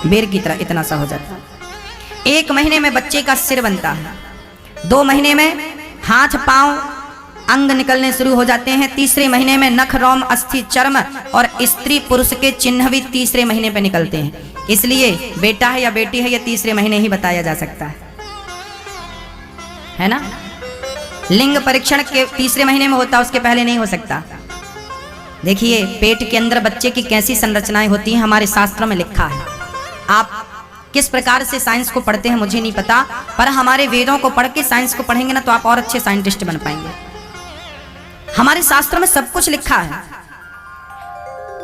बेर की तरह इतना सा हो जाता है। 1 महीने में बच्चे का सिर बनता है, 2 महीने में हाथ पांव अंग निकलने शुरू हो जाते हैं, तीसरे महीने में नख रोम अस्थि चर्म और स्त्री पुरुष के चिन्ह भी तीसरे महीने पे निकलते हैं। इसलिए बेटा है या बेटी है ये तीसरे महीने ही बताया जा सकता है ना। लिंग परीक्षण के तीसरे महीने में होता, उसके पहले नहीं हो सकता। देखिए पेट के अंदर बच्चे की कैसी संरचनाएं होती हैं हमारे शास्त्रों में लिखा है। आप किस प्रकार से साइंस को पढ़ते हैं मुझे नहीं पता, पर हमारे वेदों को पढ़ के साइंस को पढ़ेंगे ना तो आप और अच्छे साइंटिस्ट बन पाएंगे। हमारे शास्त्र में सब कुछ लिखा है।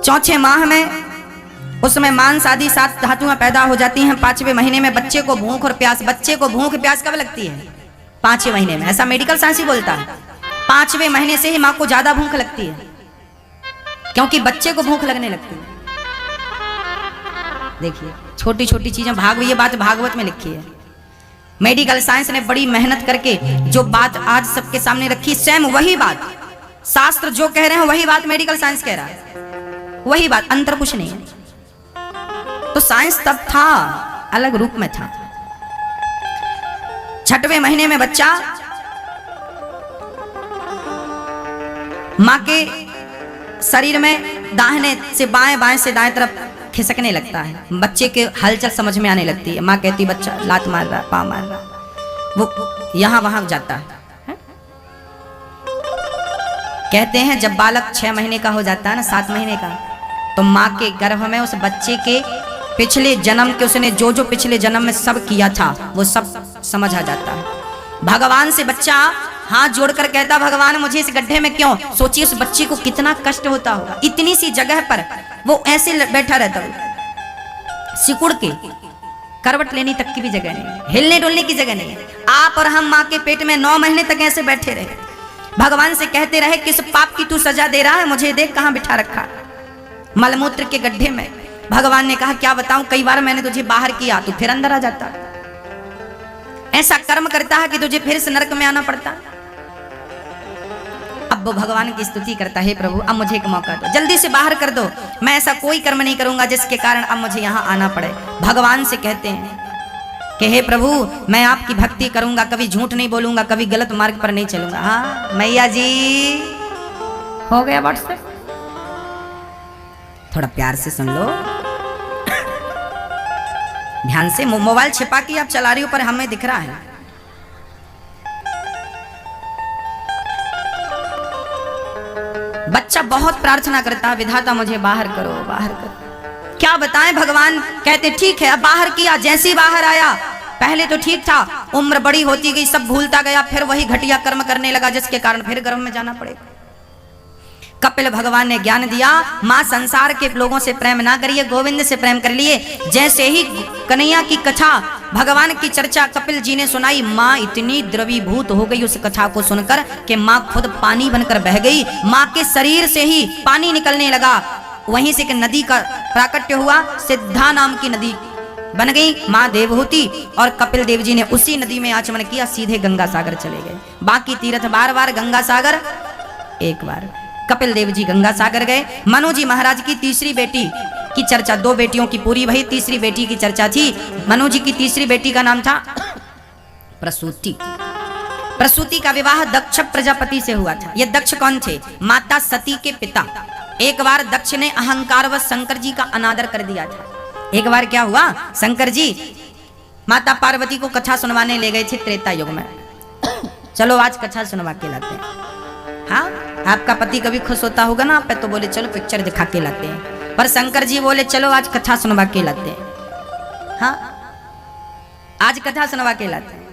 चौथे माह में उसमें मांस आदि 7 धातुएं पैदा हो जाती हैं। 5वें महीने में बच्चे को भूख और प्यास, बच्चे को भूख प्यास कब लगती है? 5वें महीने में, ऐसा मेडिकल साइंस ही बोलता है। 5वें महीने से ही माँ को ज्यादा भूख लगती है, क्योंकि बच्चे को भूख लगने लगती है। देखिए छोटी छोटी चीजें ये बात भागवत में लिखी है। मेडिकल साइंस ने बड़ी मेहनत करके जो बात आज सबके सामने रखी, सेम वही बात शास्त्र जो कह रहे हैं वही बात मेडिकल साइंस कह रहा है, वही बात, अंतर कुछ नहीं है। तो साइंस तब था, अलग रूप में था। 6वें महीने में बच्चा मां के शरीर में दाहिने से बाएं, बाएं से दाएं तरफ खिसकने लगता है। बच्चे के हलचल समझ में आने लगती है। मां कहती बच्चा लात मार रहा, पाँव मार रहा, वो यहां वहां जाता है। कहते हैं जब बालक 6 महीने का हो जाता है ना, 7 महीने का, तो मां के गर्भ में उस बच्चे के पिछले जन्म के उसने जो जो पिछले जन्म में सब किया था वो सब समझ आ जाता है। भगवान से बच्चा हाथ जोड़कर कहता भगवान मुझे इस गड्ढे में क्यों। सोचिए उस बच्चे को कितना कष्ट होता होगा, इतनी सी जगह पर वो ऐसे बैठा रहता है, सिकुड़ के, करवट लेने तक की भी जगह नहीं, हिलने डुलने की जगह नहीं है। आप और हम माँ के पेट में 9 महीने तक ऐसे बैठे रहे। भगवान से कहते रहे किस पाप की तू सजा दे रहा है, मुझे देख कहां बिठा रखा, मलमूत्र के गड्ढे में। भगवान ने कहा क्या बताऊं, कई बार मैंने तुझे बाहर किया तो फिर अंदर आ जाता, ऐसा कर्म करता है कि तुझे फिर से नरक में आना पड़ता। अब वो भगवान की स्तुति करता है, प्रभु अब मुझे एक मौका दो, जल्दी से बाहर कर दो, मैं ऐसा कोई कर्म नहीं करूंगा जिसके कारण अब मुझे यहां आना पड़े। भगवान से कहते हैं कि हे प्रभु मैं आपकी भक्ति करूंगा, कभी झूठ नहीं बोलूंगा, कभी गलत मार्ग पर नहीं चलूंगा। हाँ मैया जी हो गया व्हाट्सएप, थोड़ा प्यार से सुन लो, ध्यान से। मोबाइल छिपा के आप चला रही हो पर हमें दिख रहा है। बच्चा बहुत प्रार्थना करता है विधाता मुझे बाहर करो, बाहर करो। क्या बताएं, भगवान कहते ठीक है अब बाहर किया। जैसे ही बाहर आया, पहले तो ठीक था, उम्र बड़ी होती गई, सब भूलता गया, फिर वही घटिया कर्म करने लगा जिसके कारण फिर गर्भ में जाना पड़ेगा। कपिल भगवान ने ज्ञान दिया, माँ संसार के लोगों से प्रेम ना करिए, गोविंद से प्रेम कर लिए। जैसे ही कन्हैया की कथा, भगवान की चर्चा कपिल जी ने सुनाई, माँ इतनी द्रवीभूत हो गई उस कथा को सुनकर कि माँ खुद पानी बनकर बह गई। माँ के शरीर से ही पानी निकलने लगा, वहीं से एक नदी का प्राकट्य हुआ, सिद्धा नाम की नदी बन गई माँ देवहूति। और कपिल देव जी ने उसी नदी में आचमन किया, सीधे गंगा सागर चले गए। बाकी तीर्थ बार बार, गंगा सागर एक बार। कपिल देव जी गंगा सागर गए। मनु जी महाराज की तीसरी बेटी की चर्चा, 2 बेटियों की पूरी भई, तीसरी बेटी की चर्चा थी। मनु जी की तीसरी बेटी का नाम था प्रसूति। प्रसूति का विवाह दक्ष प्रजापति से हुआ था। ये दक्ष कौन थे? माता सती के पिता। एक बार दक्ष ने अहंकारवश शंकर जी का अनादर कर दिया था। एक बार क्या हुआ, शंकर जी माता पार्वती को कथा सुनवाने ले गए थे त्रेता युग में। चलो आज कथा सुनवा के लाते हैं। हाँ आपका पति कभी खुश होता होगा ना आप पे, तो बोले चलो पिक्चर दिखा के लाते हैं, पर शंकर जी बोले चलो आज कथा सुनवा के लाते हैं। हाँ आज कथा सुनवा के लाते हैं।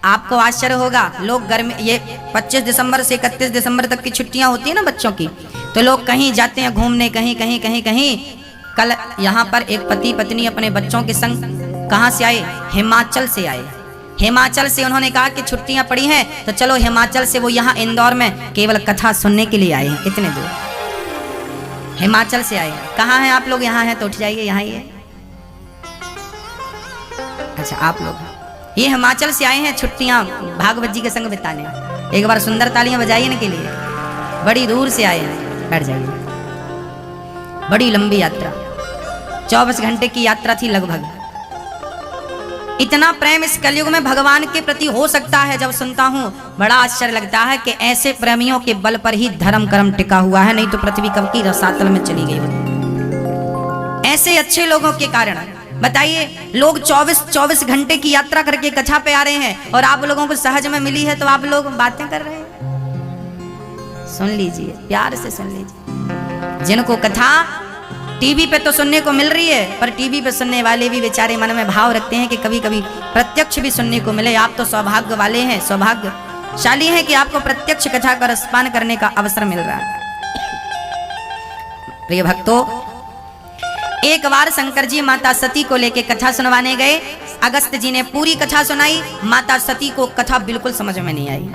आपको आश्चर्य होगा, लोग गर्मी, ये 25 दिसंबर से 31 दिसंबर तक की छुट्टियां होती है ना बच्चों की, तो लोग कहीं जाते हैं घूमने, कहीं कहीं कहीं कहीं। कल यहाँ पर एक पति पत्नी अपने बच्चों के संग कहाँ से आए? हिमाचल से आए। हिमाचल से उन्होंने कहा कि छुट्टियां पड़ी हैं तो चलो हिमाचल से, वो यहाँ इंदौर में केवल कथा सुनने के लिए आए हैं, इतने दूर हिमाचल से आए हैं। कहाँ हैं आप लोग? यहाँ हैं तो उठ जाइए, यहाँ ही है। अच्छा आप लोग ये हिमाचल से आए हैं छुट्टियां भागवत जी के संग बिताने। एक बार सुंदर तालियां बजाइए ना के लिए, बड़ी दूर से आए हैं, बैठ जाइए। बड़ी लंबी यात्रा, 24 घंटे की यात्रा थी लगभग। इतना प्रेम इस कलयुग में भगवान के प्रति हो सकता है, जब सुनता हूँ बड़ा आश्चर्य लगता है कि ऐसे प्रेमियों के बल पर ही धर्म कर्म टिका हुआ है, नहीं तो पृथ्वी कब की रसातल में चली गई होती। ऐसे अच्छे लोगों के कारण बताइए, लोग 24 घंटे की यात्रा करके कथा पे आ रहे हैं और आप लोगों को सहज में मिली है तो आप लोग बातें कर रहे हैं। सुन लीजिए, प्यार से सुन लीजिए। जिनको कथा टीवी पे तो सुनने को मिल रही है, पर टीवी पे सुनने वाले भी बेचारे मन में भाव रखते हैं कि कभी कभी प्रत्यक्ष भी सुनने को मिले। आप तो सौभाग्य वाले हैं, सौभाग्यशाली हैं कि आपको प्रत्यक्ष कथा का रसपान करने का अवसर मिल रहा है। प्रिय भक्तों, एक बार शंकर जी माता सती को लेके कथा सुनवाने गए। अगस्त जी ने पूरी कथा सुनाई, माता सती को कथा बिल्कुल समझ में नहीं आई।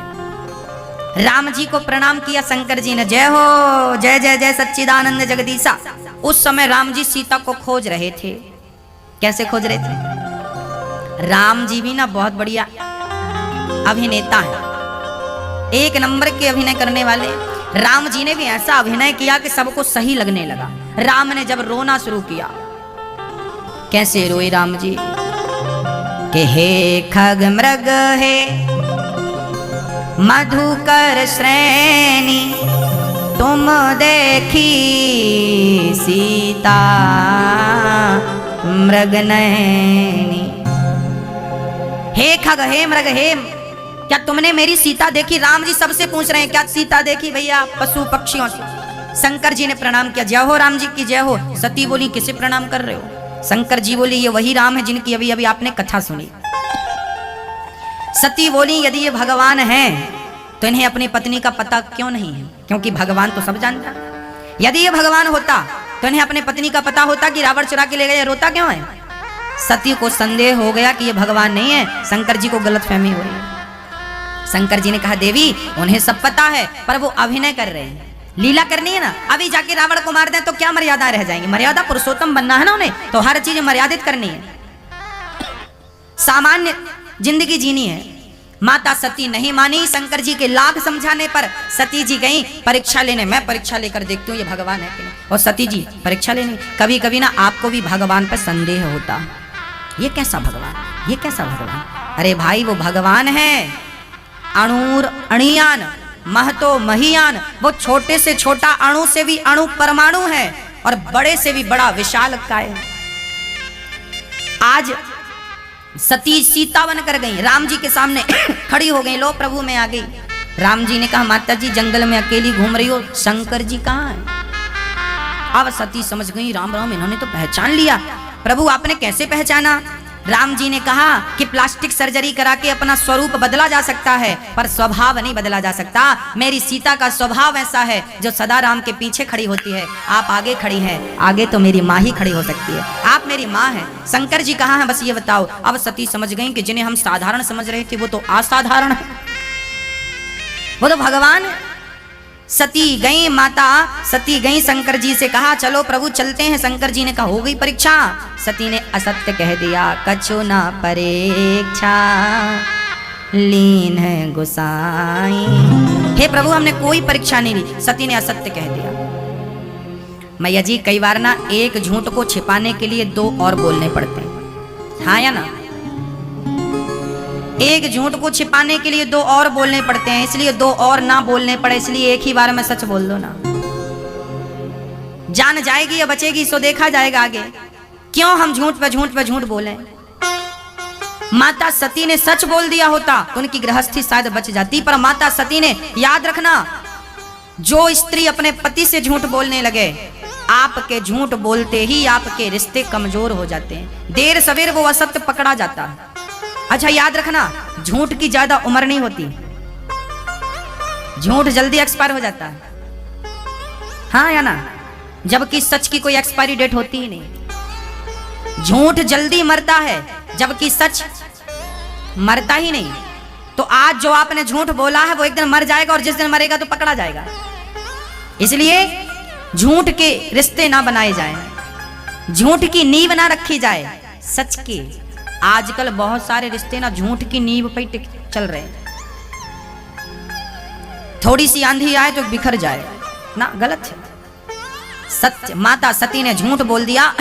राम जी को प्रणाम किया शंकर जी ने, जय हो, जय जय जय सच्चिदानंद जगदीशा। उस समय राम जी सीता को खोज रहे थे। कैसे खोज रहे थे? राम जी भी ना बहुत बढ़िया अभिनेता है, एक नंबर के अभिनय करने वाले। राम जी ने भी ऐसा अभिनय किया कि सबको सही लगने लगा। राम ने जब रोना शुरू किया, कैसे रोए राम जी कि हे खग मृग हे मधुकर श्रेणी, तुम देखी सीता मृग नैनी। हे खग, हे मृग, हे, क्या तुमने मेरी सीता देखी? राम जी सबसे पूछ रहे हैं, क्या सीता देखी भैया? पशु पक्षियों से। शंकर जी ने प्रणाम किया, जय हो राम जी की जय हो। सती बोली, किसे प्रणाम कर रहे हो? शंकर जी बोली, ये वही राम है जिनकी अभी अभी आपने कथा सुनी। सती बोली, यदि ये भगवान हैं तो इन्हें अपनी पत्नी का पता क्यों नहीं है? क्योंकि भगवान तो सब जानता है। यदि ये भगवान होता तो इन्हें अपने पत्नी का पता होता कि रावण चुरा के ले गए, रोता क्यों है? सती को संदेह हो गया कि ये भगवान नहीं है, शंकर जी को गलतफहमी हो रही है। शंकर जी ने कहा, देवी उन्हें सब पता है, पर वो अभिनय कर रहे हैं, लीला करनी है ना। अभी जाके रावण को मार दें तो क्या मर्यादा रह जाएंगी? मर्यादा पुरुषोत्तम बनना है ना उन्हें, तो हर चीज मर्यादित करनी है, सामान्य जिंदगी जीनी है। माता सती नहीं मानी। शंकर जी के लाख समझाने पर सती जी गई परीक्षा लेने। मैं परीक्षा लेकर देखती हूँ ये भगवान है कि नहीं। और सती जी परीक्षा लेने। कभी कभी ना आपको भी भगवान पर संदेह होता, ये कैसा भगवान, ये कैसा भगवान? अरे भाई, वो भगवान है अणुर अणियान महतो महियान। वो छोटे से छोटा अणु से भी अणु परमाणु है और बड़े से भी बड़ा विशाल काय है। आज सती सीता बनकर गई, राम जी के सामने खड़ी हो गई, लो प्रभु में आ गई। राम जी ने कहा, माता जी जंगल में अकेली घूम रही हो, शंकर जी कहाँ है? अब सती समझ गई, राम राम, इन्होंने तो पहचान लिया। प्रभु आपने कैसे पहचाना? राम जी ने कहा कि प्लास्टिक सर्जरी करा के अपना स्वरूप बदला जा सकता है, पर स्वभाव नहीं बदला जा सकता। मेरी सीता का स्वभाव ऐसा है जो सदा राम के पीछे खड़ी होती है। आप आगे खड़ी हैं, आगे तो मेरी माँ ही खड़ी हो सकती है। आप मेरी माँ हैं। शंकर जी कहाँ हैं बस ये बताओ। अब सती समझ गई कि जिन्हें हम साधारण समझ रहे थे वो तो असाधारण है, वो तो भगवान है। सती गई, माता सती गई, शंकर जी से कहा चलो प्रभु चलते हैं। शंकर जी ने कहा, हो गई परीक्षा? सती ने असत्य कह दिया, कछु ना परीक्षा लीन है गोसाई। हे प्रभु हमने कोई परीक्षा नहीं ली। सती ने असत्य कह दिया। मैया जी कई बार ना एक झूठ को छिपाने के लिए दो और बोलने पड़ते हैं, हाँ या ना? एक झूठ को छिपाने के लिए दो और बोलने पड़ते हैं, इसलिए दो और ना बोलने पड़े, इसलिए एक ही बार में सच बोल दो ना। जान जाएगी या बचेगी सो देखा जाएगा आगे। क्यों हम झूठ पे झूठ पे झूठ बोले? माता सती ने सच बोल दिया होता तो उनकी गृहस्थी शायद बच जाती, पर माता सती ने, याद रखना, जो स्त्री अपने पति से झूठ बोलने लगे, आपके झूठ बोलते ही आपके रिश्ते कमजोर हो जाते हैं। देर सवेर वो असत्य पकड़ा जाता है। अच्छा याद रखना, झूठ की ज्यादा उम्र नहीं होती, झूठ जल्दी एक्सपायर हो जाता है, हाँ या ना? जबकि सच की कोई एक्सपायरी डेट होती ही नहीं। झूठ जल्दी मरता है जबकि सच मरता ही नहीं। तो आज जो आपने झूठ बोला है वो एक दिन मर जाएगा, और जिस दिन मरेगा तो पकड़ा जाएगा। इसलिए झूठ के रिश्ते ना बनाए जाएं, झूठ की नींव ना रखी जाए, सच की। आजकल बहुत सारे रिश्ते ना झूठ की नींव पे चल रहे हैं। थोड़ी सी आंधी आए तो बिखर जाए ना, गलत है। सत्य माता सती ने झूठ बोल दिया।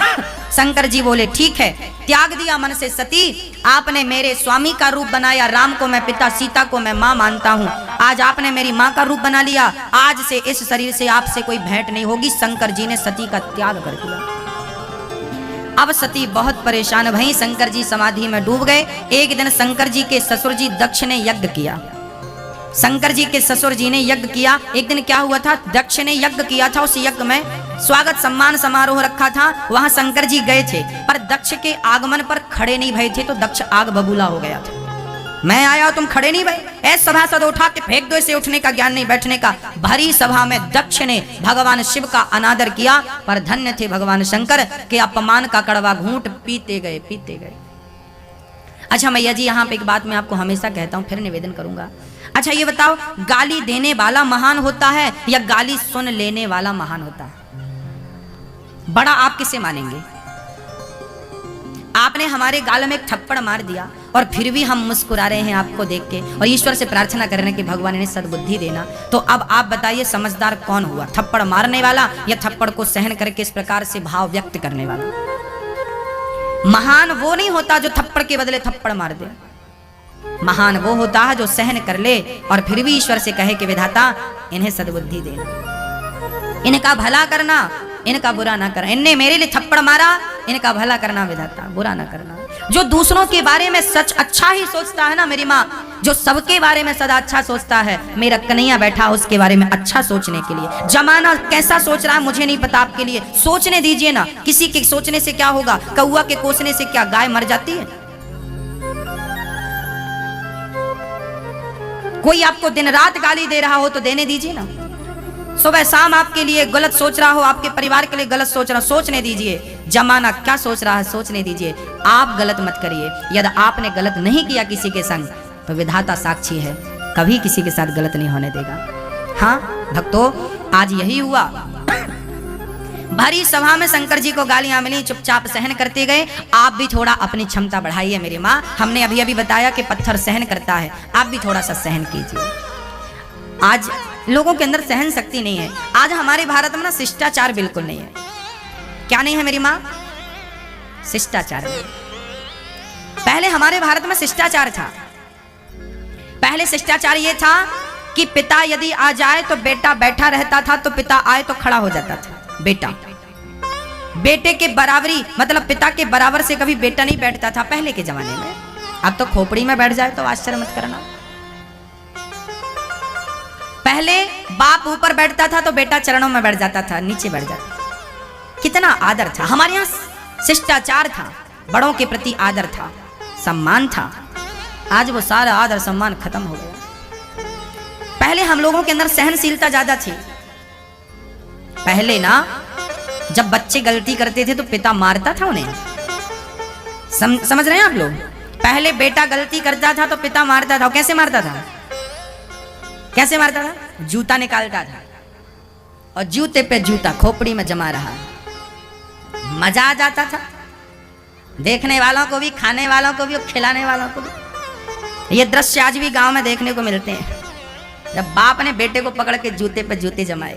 शंकर जी बोले ठीक है, त्याग दिया मन से सती, आपने मेरे स्वामी का रूप बनाया, राम को मैं पिता, सीता को मैं माँ मानता हूँ, आज आपने मेरी माँ का रूप बना लिया, आज से इस शरीर से आपसे कोई भेंट नहीं होगी। शंकर जी ने सती का त्याग कर दिया। अब सती बहुत परेशान भई, शंकर जी समाधि में डूब गए। एक दिन शंकर जी के ससुर जी दक्ष ने यज्ञ किया। शंकर जी के ससुर जी ने यज्ञ किया। एक दिन क्या हुआ था, दक्ष ने यज्ञ किया था, उस यज्ञ में स्वागत सम्मान समारोह रखा था, वहां शंकर जी गए थे, पर दक्ष के आगमन पर खड़े नहीं भये थे, तो दक्ष आग बबूला हो गया था। मैं आया तुम खड़े नहीं भये, ऐसे सभासद उठा के फेंक दो, इसे उठने का ज्ञान नहीं, बैठने का। भरी सभा में दक्ष ने भगवान शिव का अनादर किया, पर धन्य थे भगवान शंकर के अपमान का कड़वा घूंट पीते गए, पीते गए। अच्छा मैया जी, यहाँ पे एक बात मैं आपको हमेशा कहता हूँ, फिर निवेदन करूंगा। अच्छा ये बताओ, गाली देने वाला महान होता है या गाली सुन लेने वाला महान होता है? बड़ा आप किसे मानेंगे? आपने हमारे गाल में एक थप्पड़ मार दिया और फिर भी हम मुस्कुरा रहे हैं आपको देख के, और ईश्वर से प्रार्थना कर रहे हैं कि भगवान इन्हें सद्बुद्धि देना। तो अब आप बताइए समझदार कौन हुआ, थप्पड़ मारने वाला या थप्पड़ को सहन करके इस प्रकार से भाव व्यक्त करने वाला? महान वो नहीं होता जो थप्पड़ के बदले थप्पड़ मार दे, महान वो होता है जो सहन कर ले और फिर भी ईश्वर से कहे कि विधाता इन्हें सद्बुद्धि देना, इनका भला करना, इनका बुरा ना करना। इनने मेरे लिए थप्पड़ मारा, इनका भला करना विधाता, बुरा ना करना। जो दूसरों के बारे में सच अच्छा ही सोचता है ना मेरी माँ, जो सबके बारे में सदा अच्छा सोचता है, मेरा कन्हैया बैठा उसके बारे में अच्छा सोचने के लिए। जमाना कैसा सोच रहा है मुझे नहीं पता, आपके लिए सोचने दीजिए ना। किसी के सोचने से क्या होगा, कौआ के कोसने से क्या गाय मर जाती है? कोई आपको दिन रात गाली दे रहा हो तो देने दीजिए ना। सुबह शाम आपके लिए गलत सोच रहा हो, आपके परिवार के लिए गलत सोच रहा हो, सोचने दीजिए। जमाना क्या सोच रहा है सोचने दीजिए। आप गलत मत करिए। यदि आपने गलत नहीं किया किसी के संग तो विधाता साक्षी है, कभी किसी के साथ गलत नहीं होने देगा। हाँ भक्तों, आज यही हुआ। भरी सभा में शंकर जी को गालियां मिली, चुपचाप सहन करते गए। आप भी थोड़ा अपनी क्षमता बढ़ाइए मेरी माँ। हमने अभी अभी बताया कि पत्थर सहन करता है, आप भी थोड़ा सा सहन कीजिए। आज लोगों के अंदर सहन शक्ति नहीं है। आज हमारे भारत में ना शिष्टाचार बिल्कुल नहीं है। क्या नहीं है मेरी माँ? शिष्टाचार। पहले हमारे भारत में शिष्टाचार था। पहले शिष्टाचार ये था कि पिता यदि आ जाए तो बेटा बैठा रहता था, तो पिता आए तो खड़ा हो जाता था। बेटा बेटे के बराबरी, मतलब पिता के बराबर से कभी बेटा नहीं बैठता था पहले के जमाने में। अब तो खोपड़ी में बैठ जाए तो आश्चर्य मत करना। पहले बाप ऊपर बैठता था तो बेटा चरणों में बैठ जाता था, नीचे बैठ जाता था। कितना आदर था हमारे यहाँ, शिष्टाचार था, बड़ों के प्रति आदर था, सम्मान था। आज वो सारा आदर सम्मान खत्म हो गया। पहले हम लोगों के अंदर सहनशीलता ज्यादा थी। पहले ना जब बच्चे गलती करते थे तो पिता मारता था उन्हें। समझ रहे हैं आप लोग? पहले बेटा गलती करता था तो पिता मारता था। कैसे मारता था? कैसे मारता था? जूता निकालता था और जूते पे जूता खोपड़ी में जमा रहा। मजा आ जाता था देखने वालों को भी, खाने वालों को भी और खिलाने वालों को भी। ये दृश्य आज भी गांव में देखने को मिलते हैं, जब बाप ने बेटे को पकड़ के जूते पे जूते जमाए।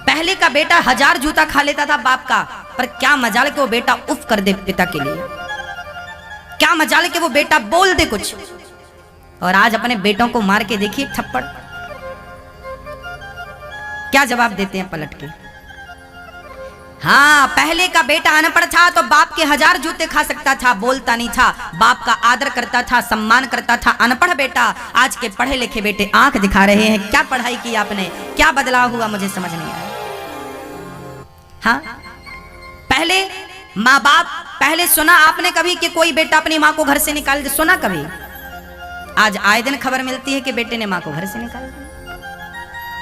पहले का बेटा 1000 जूता खा लेता था बाप का, पर क्या मजाल के वो बेटा उफ कर दे पिता के लिए, क्या मजाल के वो बेटा बोल दे कुछ। और आज अपने बेटों को मार के देखिए थप्पड़, क्या जवाब देते हैं पलट के। हाँ, पहले का बेटा अनपढ़ था तो बाप के 1000 जूते खा सकता था, बोलता नहीं था, बाप का आदर करता था, सम्मान करता था। अनपढ़ बेटा, आज के पढ़े लिखे बेटे आंख दिखा रहे हैं। क्या पढ़ाई की आपने, क्या बदलाव हुआ, मुझे समझ नहीं आया। हाँ, पहले माँ बाप, पहले सुना आपने कभी कि कोई बेटा अपनी माँ को घर से निकाल दे? सुना कभी? आज आए दिन खबर मिलती है कि बेटे ने माँ को घर से निकाल दिया।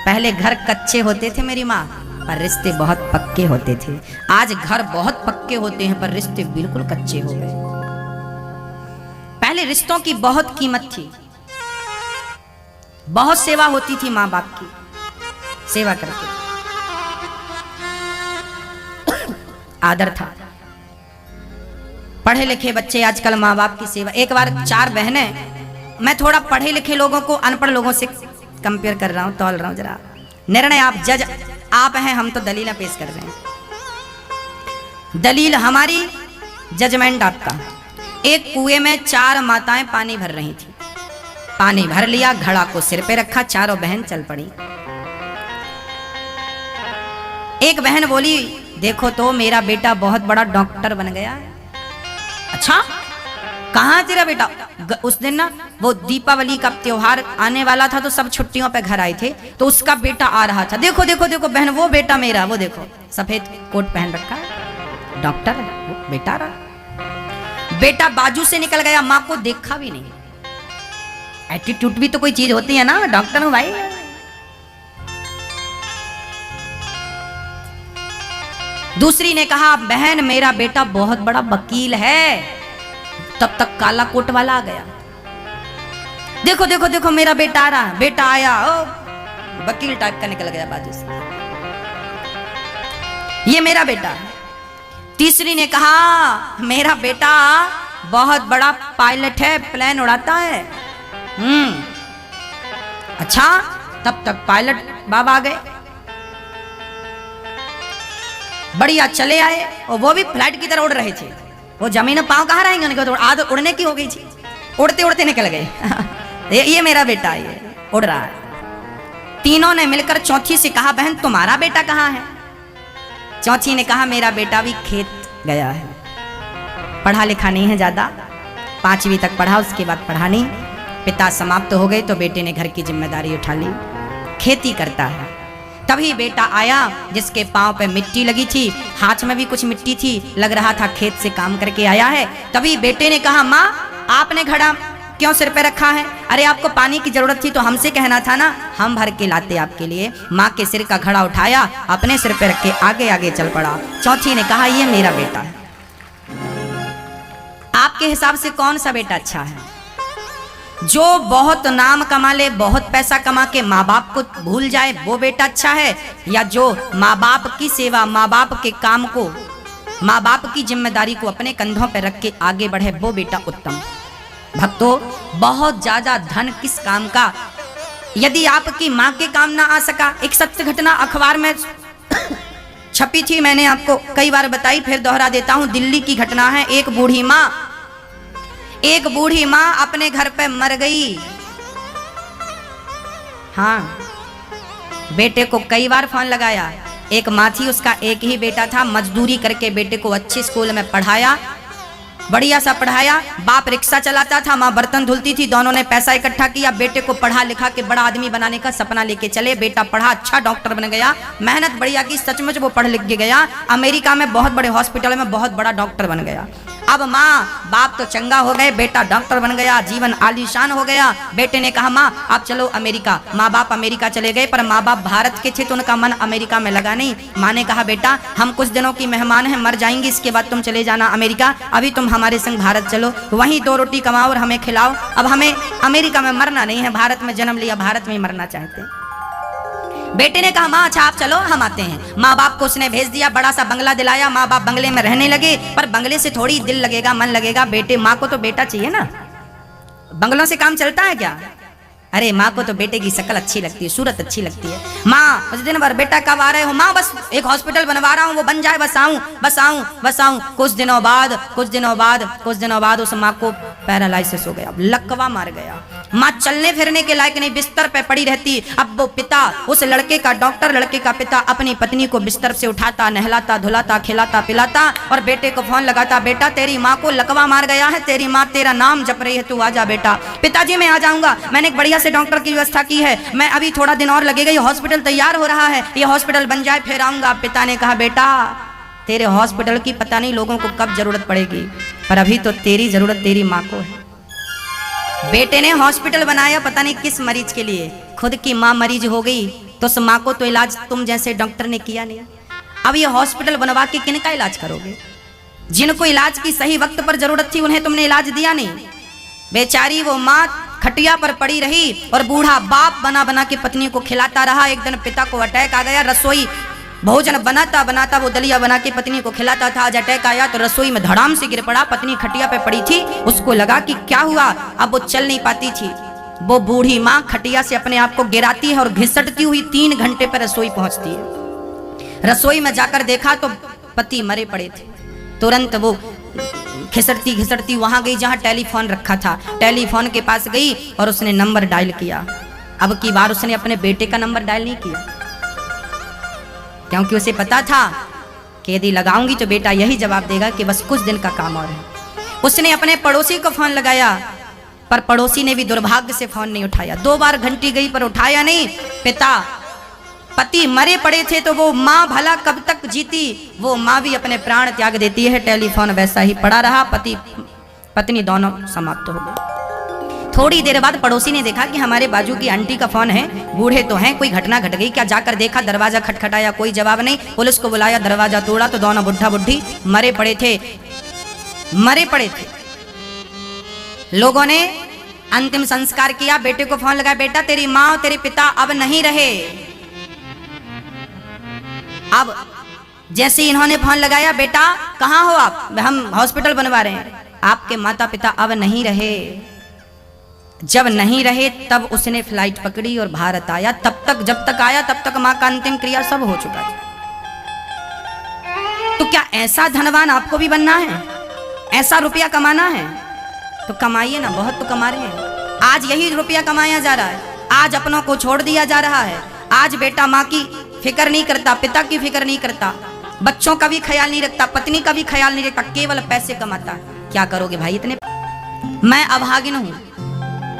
पहले घर कच्चे होते थे मेरी माँ, पर रिश्ते बहुत पक्के होते थे। आज घर बहुत पक्के होते हैं पर रिश्ते बिल्कुल कच्चे हो गए। पहले रिश्तों की बहुत कीमत थी, बहुत सेवा होती थी माँ बाप की, सेवा करके आदर था। पढ़े लिखे बच्चे आजकल माँ बाप की सेवा। एक बार 4 बहनें, मैं थोड़ा पढ़े लिखे लोगों को अनपढ़ लोगों से कंपेयर कर रहा हूं, तौल रहा हूं, जरा निर्णय आप जज आप हैं, हम तो दलीलें पेश कर रहे हैं। दलील हमारी, जजमेंट आपका। एक कुएं में 4 माताएं पानी भर रही थी। पानी भर लिया, घड़ा को सिर पे रखा, चारों बहन चल पड़ी। एक बहन बोली, देखो तो मेरा बेटा बहुत बड़ा डॉक्टर बन गया है। अच्छा, कहाँ तेरा बेटा? उस दिन ना वो दीपावली का त्योहार आने वाला था, तो सब छुट्टियों पे घर आए थे, तो उसका बेटा आ रहा था। देखो देखो देखो बहन, वो बेटा मेरा, वो देखो सफेद कोट पहन रखा है, डॉक्टर है, वो बेटा रहा। बेटा बाजू से निकल गया, माँ को देखा भी नहीं। एटीट्यूड भी तो कोई चीज होती है ना, डॉक्टर हूं भाई। दूसरी ने कहा, बहन मेरा बेटा बहुत बड़ा वकील है। तब तक काला कोट वाला आ गया। देखो देखो देखो मेरा बेटा आ रहा। बेटा आया, ओ वकील टाइप का निकल गया बाजू से, ये मेरा बेटा है। तीसरी ने कहा, मेरा बेटा बहुत बड़ा पायलट है, प्लेन उड़ाता है। अच्छा, तब तक पायलट बाबा आ गए, बढ़िया चले आए, और वो भी फ्लाइट की तरह उड़ रहे थे। वो जमीन पांव कहाँ रहेंगे, उनके तो आदत उड़ने की हो गई थी, उड़ते उड़ते निकल गए। ये मेरा बेटा, ये उड़ रहा है। तीनों ने मिलकर चौथी से कहा, बहन तुम्हारा बेटा कहाँ है? चौथी ने कहा, मेरा बेटा भी खेत गया है, पढ़ा लिखा नहीं है ज्यादा, 5वीं तक पढ़ा, उसके बाद पढ़ा नहीं। पिता समाप्त हो गए तो बेटे ने घर की जिम्मेदारी उठा ली, खेती करता है। तभी बेटा आया, जिसके पांव पे मिट्टी लगी थी, हाथ में भी कुछ मिट्टी थी, लग रहा था खेत से काम करके आया है। तभी बेटे ने कहा, माँ आपने घड़ा क्यों सिर पे रखा है? अरे आपको पानी की जरूरत थी तो हमसे कहना था ना, हम भर के लाते आपके लिए। माँ के सिर का घड़ा उठाया, अपने सिर पे रख के आगे आगे चल पड़ा। चौथी ने कहा, ये मेरा बेटा है। आपके हिसाब से कौन सा बेटा अच्छा है? जो बहुत नाम कमा ले, बहुत पैसा कमा के माँ बाप को भूल जाए, वो बेटा अच्छा है? या जो माँ बाप की सेवा, माँ बाप के काम को, माँ बाप की जिम्मेदारी को अपने कंधों पर रख के आगे बढ़े, वो बेटा उत्तम? भक्तों, बहुत ज्यादा धन किस काम का, यदि आपकी माँ के काम ना आ सका। एक सत्य घटना अखबार में छपी थी, मैंने आपको कई बार बताई, फिर दोहरा देता हूँ। दिल्ली की घटना है। एक बूढ़ी माँ अपने घर पे मर गई। हाँ, बेटे को कई बार फोन लगाया। एक माँ थी, उसका एक ही बेटा था, मजदूरी करके बेटे को अच्छे स्कूल में पढ़ाया, बढ़िया सा पढ़ाया। बाप रिक्शा चलाता था, माँ बर्तन धुलती थी। दोनों ने पैसा इकट्ठा किया, बेटे को पढ़ा लिखा के बड़ा आदमी बनाने का सपना लेके चले। बेटा पढ़ा, अच्छा डॉक्टर बन गया, मेहनत बढ़िया की, सचमुच वो पढ़ लिख के गया। अमेरिका में बहुत बड़े हॉस्पिटल में बहुत बड़ा डॉक्टर बन गया। अब माँ बाप तो चंगा हो गए, बेटा डॉक्टर बन गया, जीवन आलीशान हो गया। बेटे ने कहा, माँ आप चलो अमेरिका। माँ बाप अमेरिका चले गए, पर माँ बाप भारत के थे तो उनका मन अमेरिका में लगा नहीं। माँ ने कहा, बेटा हम कुछ दिनों की मेहमान हैं, मर जाएंगे, इसके बाद तुम चले जाना अमेरिका, अभी तुम हमारे संग भारत चलो, वहीं 2 रोटी कमाओ और हमें खिलाओ। अब हमें अमेरिका में मरना नहीं है, भारत में जन्म लिया, भारत में ही मरना चाहते हैं। बेटे ने कहा, माँ अच्छा आप चलो, हम आते हैं। माँ बाप को उसने भेज दिया, बड़ा सा बंगला दिलाया, माँ बाप बंगले में रहने लगे। पर बंगले से थोड़ी दिल लगेगा, मन लगेगा। बेटे, माँ को तो बेटा चाहिए ना, बंगलों से काम चलता है क्या? अरे माँ को तो बेटे की शक्ल अच्छी लगती है, सूरत अच्छी लगती है। माँ उस दिन भर, बेटा कब आ रहे हो? माँ बस एक हॉस्पिटल बनवा रहा हूँ, वो बन जाए बस आऊँ बस आऊँ बस आऊँ। कुछ दिनों बाद उस माँ को पैरालाइसिस हो गया, लकवा मार गया। माँ चलने फिरने के लायक नहीं, बिस्तर पे पड़ी रहती। अब वो पिता, उस लड़के का, डॉक्टर लड़के का पिता, अपनी पत्नी को बिस्तर से उठाता, नहलाता, धुलाता, खिलाता पिलाता और बेटे को फोन लगाता, बेटा तेरी माँ को लकवा मार गया है, तेरी माँ तेरा नाम जप रही है, तू आजा बेटा। पिताजी मैं आ जाऊंगा, मैंने एक बढ़िया से डॉक्टर की व्यवस्था की है, मैं अभी थोड़ा दिन और लगेगा, ये हॉस्पिटल तैयार हो रहा है, ये हॉस्पिटल बन जाए फिर आऊंगा। पिता ने कहा, बेटा तेरे हॉस्पिटल की पता नहीं लोगों को कब जरूरत पड़ेगी, पर अभी तो तेरी जरूरत तेरी माँ को है। बेटे ने हॉस्पिटल बनाया, पता नहीं किस मरीज के लिए। खुद की माँ मरीज हो गई तो उस माँ को तो इलाज तुम जैसे डॉक्टर ने किया नहीं। अब ये हॉस्पिटल बनवा के किन का इलाज करोगे? जिनको इलाज की सही वक्त पर जरूरत थी उन्हें तुमने इलाज दिया नहीं। बेचारी वो माँ खटिया पर पड़ी रही और बूढ़ा बाप बना बना के पत्नी को खिलाता रहा। एक दिन पिता को अटैक आ गया, रसोई भोजन बनाता बनाता वो दलिया बना के पत्नी को खिलाता था। आज अटैक आया तो रसोई में धड़ाम से गिर पड़ा। पत्नी खटिया पे पड़ी थी, उसको लगा कि क्या हुआ, अब वो चल नहीं पाती थी। वो बूढ़ी माँ खटिया से अपने आप को गिराती है और घिसटती हुई 3 घंटे पर रसोई पहुंचती है। रसोई में जाकर देखा तो पति मरे पड़े थे। तुरंत वो घिसटती घिसटती वहां गई जहां टेलीफोन रखा था। टेलीफोन के पास गई और उसने नंबर डायल किया। अब की बार उसने अपने बेटे का नंबर डायल नहीं किया, क्योंकि उसे पता था कि यदि लगाऊंगी तो बेटा यही जवाब देगा कि बस कुछ दिन का काम और है। उसने अपने पड़ोसी को फोन लगाया, पर पड़ोसी ने भी दुर्भाग्य से फोन नहीं उठाया। 2 बार घंटी गई पर उठाया नहीं। पति मरे पड़े थे तो वो माँ भला कब तक जीती, वो माँ भी अपने प्राण त्याग देती है। टेलीफोन वैसा ही पड़ा रहा, पति पत्नी दोनों समाप्त हो गए। थोड़ी देर बाद पड़ोसी ने देखा कि हमारे बाजू की आंटी का फोन है, बूढ़े तो हैं, कोई घटना घट गई क्या। जाकर देखा, दरवाजा खटखटाया, कोई जवाब नहीं। पुलिस को बुलाया, दरवाजा तोड़ा तो दोनों बुढ़ा बुढ़ी मरे पड़े थे। लोगों ने अंतिम संस्कार किया। बेटे को फोन लगाया, बेटा तेरी माँ और तेरे पिता अब नहीं रहे। अब जैसे इन्होंने फोन लगाया, बेटा कहाँ हो आप, हम हॉस्पिटल बनवा रहे हैं, आपके माता पिता अब नहीं रहे। जब नहीं रहे तब उसने फ्लाइट पकड़ी और भारत आया। जब तक आया तब तक मां का अंतिम क्रिया सब हो चुका है। तो क्या ऐसा धनवान आपको भी बनना है, ऐसा रुपया कमाना है? तो कमाइए ना, बहुत तो कमा रहे हैं। आज यही रुपया कमाया जा रहा है, आज अपनों को छोड़ दिया जा रहा है। आज बेटा माँ की फिक्र नहीं करता, पिता की फिक्र नहीं करता, बच्चों का भी ख्याल नहीं रखता, पत्नी का भी ख्याल नहीं रखता, केवल पैसे कमाता। क्या करोगे भाई इतने? मैं अभागिन हूं।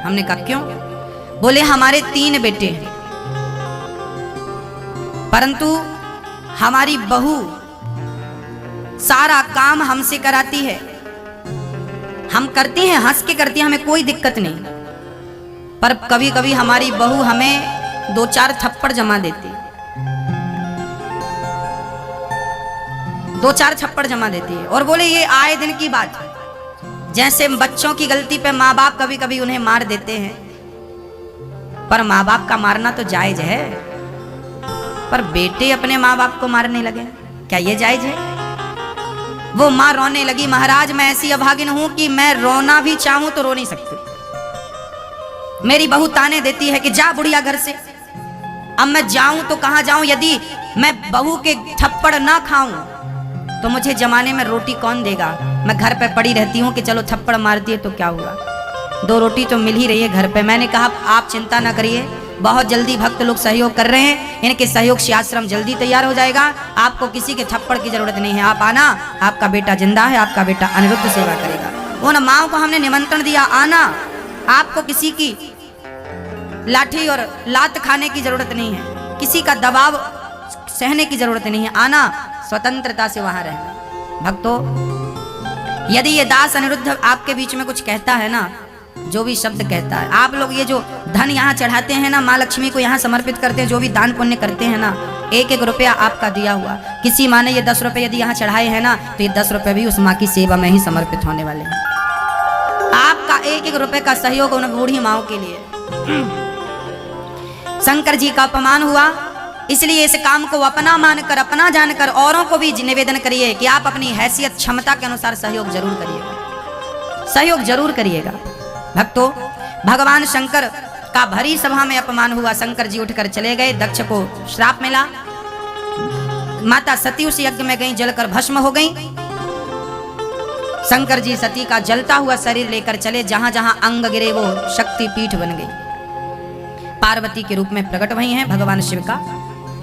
हमने कहा क्यों? बोले हमारे 3 बेटे हैं, परंतु हमारी बहू सारा काम हमसे कराती है। हम करती हैं, हंस के करती हैं, हमें कोई दिक्कत नहीं, पर कभी कभी हमारी बहू हमें 2-4 थप्पड़ जमा देती, 2-4 थप्पड़ जमा देती है। और बोले ये आए दिन की बात है। जैसे बच्चों की गलती पे माँ बाप कभी कभी उन्हें मार देते हैं, पर माँ बाप का मारना तो जायज है, पर बेटे अपने माँ बाप को मारने लगे, क्या ये जायज है? वो माँ रोने लगी, महाराज मैं ऐसी अभागिन हूं कि मैं रोना भी चाहूं तो रो नहीं सकती। मेरी बहू ताने देती है कि जा बुढ़िया घर से। अब मैं जाऊं तो कहां जाऊं? यदि मैं बहू के थप्पड़ ना खाऊं तो मुझे जमाने में रोटी कौन देगा? मैं घर पे पड़ी रहती हूँ कि चलो थप्पड़ मारती है तो क्या हुआ, 2 रोटी तो मिल ही रही है घर पे। मैंने कहा आप चिंता ना करिए, बहुत जल्दी भक्त लोग सहयोग कर रहे हैं, इनके सहयोग से आश्रम जल्दी तैयार हो जाएगा, आपको किसी के थप्पड़ की जरूरत नहीं है। आप आना, आपका बेटा जिंदा है, आपका बेटा अनिरुद्ध सेवा करेगा। उन माओ को हमने निमंत्रण दिया, आना, आपको किसी की लाठी और लात खाने की जरूरत नहीं है, किसी का दबाव सहने की जरूरत नहीं है, आना, स्वतंत्रता से वहां रहना। भक्तों, यदि ये दास अनिरुद्ध आपके बीच में कुछ कहता है ना, जो भी शब्द कहता है, आप लोग ये जो धन यहाँ चढ़ाते हैं ना, माँ लक्ष्मी को यहाँ समर्पित करते हैं, जो भी दान पुण्य करते हैं ना, 1-1 रुपया आपका दिया हुआ, किसी माँ ने ये 10 रुपये यदि यहाँ चढ़ाए हैं ना, तो ये 10 रुपये भी उस माँ की सेवा में ही समर्पित होने वाले हैं। आपका 1-1 रुपये का सहयोग उन बूढ़ी माओ के लिए। शंकर जी का अपमान हुआ, इसलिए इस काम को अपना मानकर, अपना जानकर औरों को भी निवेदन करिए कि आप अपनी हैसियत क्षमता के अनुसार सहयोग जरूर करिएगा, सहयोग जरूर करिएगा। भक्तों, भगवान शंकर का भरी सभा में अपमान हुआ। शंकर जी उठकर चले गए, दक्ष को श्राप मिला, माता सती उस यज्ञ में गई, जलकर भस्म हो गई। शंकर जी सती का जलता हुआ शरीर लेकर चले, जहां जहां अंग गिरे वो शक्ति पीठ बन गई, पार्वती के रूप में प्रकट हुई हैं। भगवान शिव का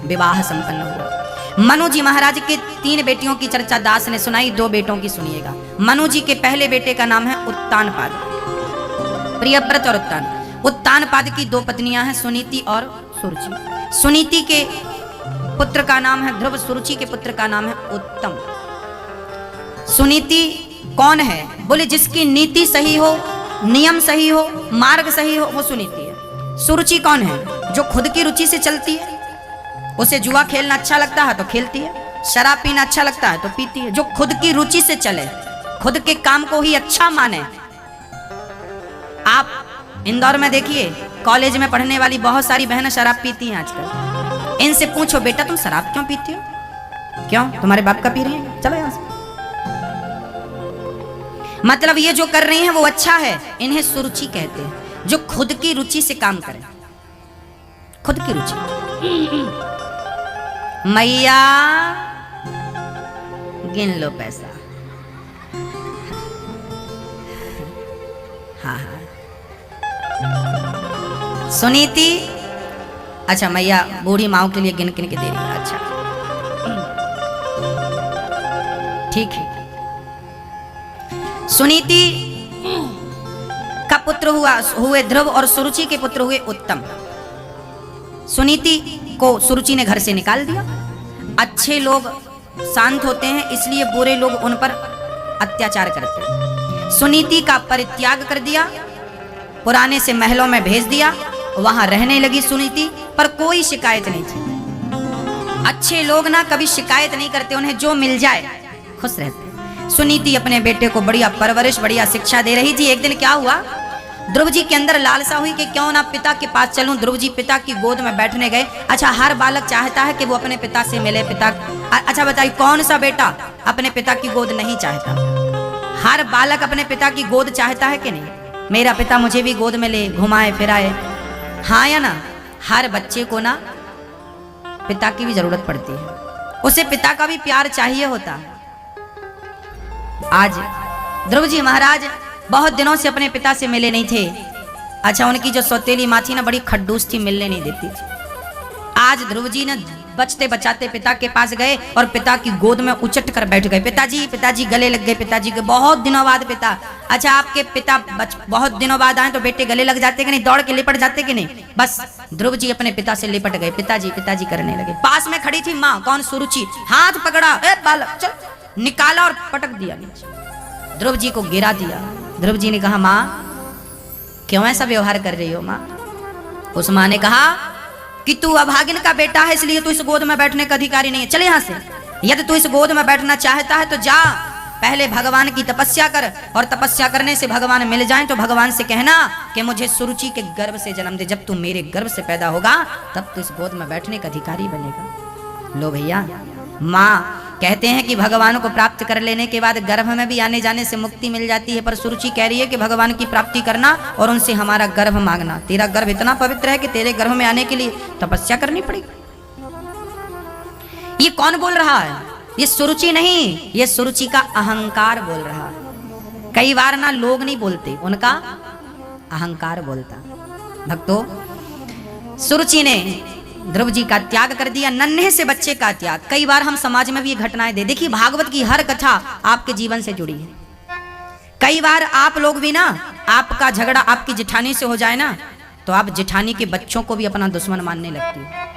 विवाह संपन्न हुआ। मनु जी महाराज के 3 बेटियों की चर्चा दास ने सुनाई, 2 बेटों की सुनिएगा। मनु जी के पहले बेटे का नाम है उत्तानपाद, प्रियव्रत और उत्तानपाद की 2 पत्नियां हैं, सुनीति और सुरुचि। सुनीति के पुत्र का नाम है ध्रुव, सुरुचि के पुत्र का नाम है उत्तम। सुनीति कौन है? बोले जिसकी नीति सही हो, नियम सही हो, मार्ग सही हो, वो सुनीति है। सुरुचि कौन है? जो खुद की रुचि से चलती है, उसे जुआ खेलना अच्छा लगता है तो खेलती है, शराब पीना अच्छा लगता है तो पीती है। जो खुद की रुचि से चले, खुद के काम को ही अच्छा माने। आप इंदौर में देखिए, कॉलेज में पढ़ने वाली बहुत सारी बहनें शराब पीती हैं आजकल। इनसे पूछो बेटा तुम शराब क्यों पीती हो? क्यों? तुम्हारे बाप का पी रही है, चलो यहां से। मतलब ये जो कर रही हैं वो अच्छा है, इन्हें सुरुचि कहते हैं। जो खुद की रुचि से काम करें, खुद की रुचि। मैया गिन लो पैसा, हाँ हाँ सुनीति, अच्छा मैया बूढ़ी माओ के लिए गिन गिन के दे रही है। अच्छा ठीक है। सुनीति का पुत्र हुए ध्रुव और सुरुचि के पुत्र हुए उत्तम। सुनीति को सुरुचि ने घर से निकाल दिया। अच्छे लोग शांत होते हैं, इसलिए बुरे लोग उन पर अत्याचार करते हैं। सुनीति का परित्याग कर दिया, पुराने से महलों में भेज दिया, वहां रहने लगी सुनीति, पर कोई शिकायत नहीं थी। अच्छे लोग ना कभी शिकायत नहीं करते, उन्हें जो मिल जाए खुश रहते। सुनीति अपने बेटे को बढ़िया परवरिश, बढ़िया शिक्षा दे रही थी। एक दिन क्या हुआ, ध्रुव जी के अंदर लालसा हुई कि क्यों ना पिता के पास चलूं। ध्रुव जी पिता की गोद में बैठने गए। अच्छा, हर बालक चाहता है कि वो अपने पिता से मिले। पिता, अच्छा बताइए कौन सा बेटा अपने पिता की गोद नहीं चाहता? हर बालक अपने पिता की गोद चाहता है कि नहीं? मेरा पिता मुझे भी गोद में ले, घुमाए फिराए, हाँ या ना? हर बच्चे को ना पिता की भी जरूरत पड़ती है, उसे पिता का भी प्यार चाहिए होता है। आज ध्रुव जी महाराज बहुत दिनों से अपने पिता से मिले नहीं थे। अच्छा, उनकी जो सौतेली माँ थी ना, बड़ी खड्डूस थी, मिलने नहीं देती थी। आज ध्रुव जी ने बचते बचाते पिता के पास गए और पिता की गोद में उचट कर बैठ गए। पिताजी, पिताजी गले लग गए। पिताजी के बहुत दिनों बाद पिता, अच्छा आपके पिता बहुत दिनों बाद आए तो बेटे गले लग जाते कि नहीं, दौड़ के लिपट जाते कि नहीं? बस ध्रुव जी अपने पिता से लिपट गए। पिताजी पिताजी करने लगे। पास में खड़ी थी माँ, कौन? सुरुचि। हाथ पकड़ा, ए बालक चल, निकाला और पटक दिया नीचे। ध्रुव जी को गिरा दिया। ध्रुव जी ने कहा, माँ क्यों ऐसा व्यवहार कर रही हो? माँ, उस माँ ने कहा कि तू अभागिन का बेटा है, इसलिए तू इस गोद में बैठने का अधिकारी नहीं है, चले यहां से। यदि तू इस गोद में बैठना चाहता है तो जा, पहले भगवान की तपस्या कर, और तपस्या करने से भगवान मिल जाए तो भगवान से कहना कि मुझे सुरुचि के गर्भ से जन्म दे। जब तू मेरे गर्भ से पैदा होगा तब तू इस गोद में बैठने का अधिकारी बनेगा। लो भैया, माँ कहते हैं कि भगवान को प्राप्त कर लेने के बाद गर्भ में भी आने जाने से मुक्ति मिल जाती है, पर सुरुचि कह रही है कि भगवान की प्राप्ति करना और उनसे हमारा गर्भ मांगना। तेरा गर्भ इतना पवित्र है कि तेरे गर्भ में आने के लिए तपस्या करनी पड़ेगी। ये कौन बोल रहा है? ये सुरुचि नहीं, ये सुरुचि का अहंकार बोल रहा है। कई बार ना लोग नहीं बोलते, उनका अहंकार बोलता। भक्तों, सुरुचि ने ध्रुव जी का त्याग कर दिया, नन्हे से बच्चे का त्याग। कई बार हम समाज में भी ये घटनाएं दे, देखिए भागवत की हर कथा आपके जीवन से जुड़ी है। कई बार आप लोग भी ना, आपका झगड़ा आपकी जेठानी से हो जाए ना, तो आप जेठानी के बच्चों को भी अपना दुश्मन मानने लगती है।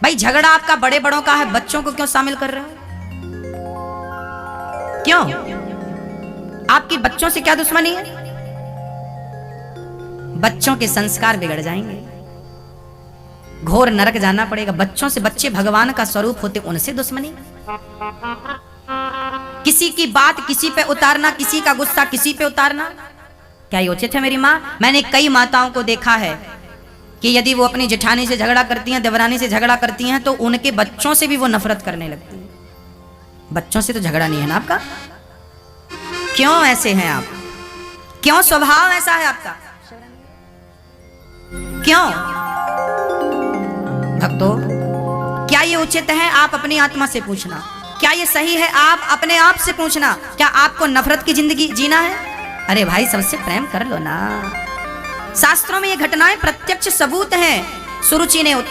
भाई झगड़ा आपका बड़े बड़ों का है, बच्चों को क्यों शामिल कर रहे हो? क्यों? आपकी बच्चों से क्या दुश्मनी है? बच्चों के संस्कार बिगड़ जाएंगे, घोर नरक जाना पड़ेगा। बच्चों से, बच्चे भगवान का स्वरूप होते, उनसे दुश्मनी? किसी की बात किसी पे उतारना, किसी का गुस्सा किसी पे उतारना, क्या ये उचित है? मेरी माँ, मैंने कई माताओं को देखा है कि यदि वो अपनी जेठानी से झगड़ा करती हैं, देवरानी से झगड़ा करती हैं, तो उनके बच्चों से भी वो नफरत करने लगती है। बच्चों से तो झगड़ा नहीं है ना आपका? क्यों ऐसे हैं आप? क्यों स्वभाव ऐसा है आपका? क्यों? भक्तों, क्या ये उचित है? आप अपनी आत्मा से पूछना। क्या ये सही है? आप अपने आप से पूछना। क्या आपको नफरत की जिंदगी जीना है? अरे भाई, सबसे प्रेम कर लो ना। शास्त्रों में ये घटनाएं प्रत्यक्ष सबूत हैं। सुरुचि ने